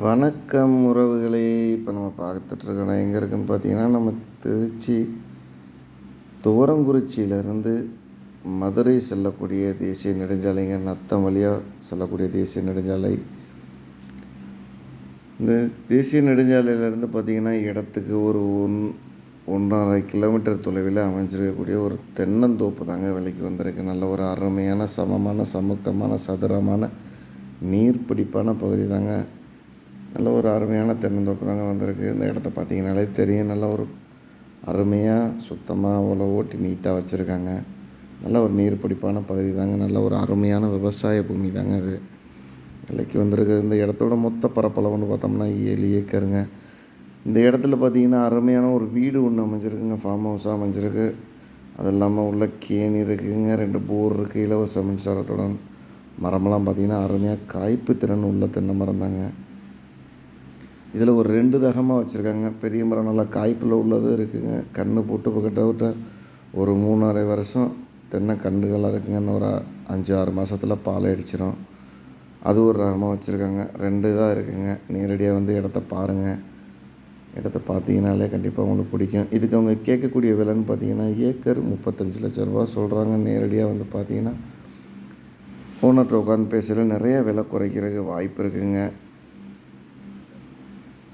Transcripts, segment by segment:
வணக்கம் உறவுகளே. இப்போ நம்ம பார்த்துட்ருக்கோம் எங்கே இருக்குன்னு பார்த்தீங்கன்னா, நம்ம திருச்சி துவரங்குறிச்சியிலேருந்து மதுரை செல்லக்கூடிய தேசிய நெடுஞ்சாலைங்க. நத்தம் வழியாக செல்லக்கூடிய தேசிய நெடுஞ்சாலை. இந்த தேசிய நெடுஞ்சாலையிலேருந்து பார்த்திங்கன்னா, இடத்துக்கு ஒரு 1.5 கிலோமீட்டர் தொலைவில் அமைஞ்சிருக்கக்கூடிய ஒரு தென்னந்தோப்பு தாங்க விலைக்கு வந்திருக்கு. நல்ல ஒரு அருமையான சமமான சமுக்கமான சதுரமான நீர்பிடிப்பான பகுதி தாங்க. நல்ல ஒரு அருமையான தென்னந்தோப்பு தாங்க வந்திருக்கு. இந்த இடத்த பார்த்தீங்கனாலே தெரியும். நல்ல ஒரு அருமையாக சுத்தமாக உழவு ஓட்டி நீட்டாக வச்சுருக்காங்க. நல்ல ஒரு நீர்பிடிப்பான பகுதி தாங்க. நல்ல ஒரு அருமையான விவசாய பூமி தாங்க அது விலைக்கு வந்திருக்கு. இந்த இடத்தோட மொத்த பரப்பளவுன்னு பார்த்தோம்னா 7 ஏக்கருங்க. இந்த இடத்துல பார்த்திங்கன்னா அருமையான ஒரு வீடு ஒன்று அமைஞ்சிருக்குங்க. ஃபார்ம் ஹவுஸாக அமைஞ்சிருக்கு. அது இல்லாமல் உள்ள கேணி இருக்குதுங்க. 2 போர் இருக்குது. இலவச மின்சாரத்துடன் மரமெல்லாம் பார்த்திங்கன்னா அருமையாக காய்ப்பு திறன் உள்ள தென்னை மரம் தாங்க. இதில் ஒரு 2 ரகமாக வச்சுருக்காங்க. பெரிய மரம் நல்லா காய்ப்பில் உள்ளது இருக்குதுங்க. கன்று போட்டு இப்போ கிட்டத்தட்ட ஒரு 3.5 வருஷம் தென்னை கன்றுகளாக இருக்குங்க. இன்னும் ஒரு 5-6 மாதத்தில் பால் அடிச்சிடும். அது ஒரு ரகமாக வச்சுருக்காங்க. 2 தான் இருக்குதுங்க. நேரடியாக வந்து இடத்த பாருங்கள். இடத்த பார்த்தீங்கனாலே கண்டிப்பாக உங்களுக்கு பிடிக்கும். இதுக்கு அவங்க கேட்கக்கூடிய விலைன்னு பார்த்தீங்கன்னா ஏக்கர் 35 லட்சம் ரூபா சொல்கிறாங்க. நேரடியாக வந்து பார்த்தீங்கன்னா ஓனர்கிட்ட உட்காந்து பேசுகிற நிறைய விலை குறைக்கிறதுக்கு வாய்ப்பு இருக்குதுங்க.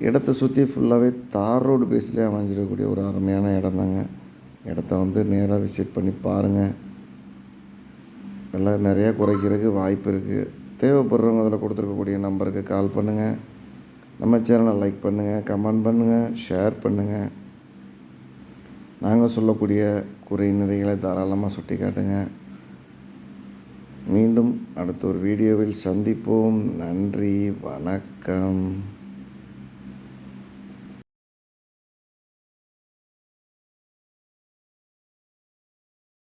இடத்த சுற்றி ஃபுல்லாகவே தார் ரோடு பேஸ்லேயே அமைஞ்சிருக்கக்கூடிய ஒரு அருமையான இடம் தாங்க. இடத்த வந்து நேராக விசிட் பண்ணி பாருங்கள். எல்லாம் நிறையா குறைக்கிறதுக்கு வாய்ப்பு இருக்குது. தேவைப்படுறவங்க அதில் கொடுத்துருக்கக்கூடிய நம்பருக்கு கால் பண்ணுங்கள். நம்ம சேனலை லைக் பண்ணுங்கள், கமெண்ட் பண்ணுங்கள், ஷேர் பண்ணுங்கள். நாங்கள் சொல்லக்கூடிய குறை நிறைகளை தாராளமாக சுட்டி காட்டுங்க. மீண்டும் அடுத்த ஒரு வீடியோவில் சந்திப்போம். நன்றி, வணக்கம்.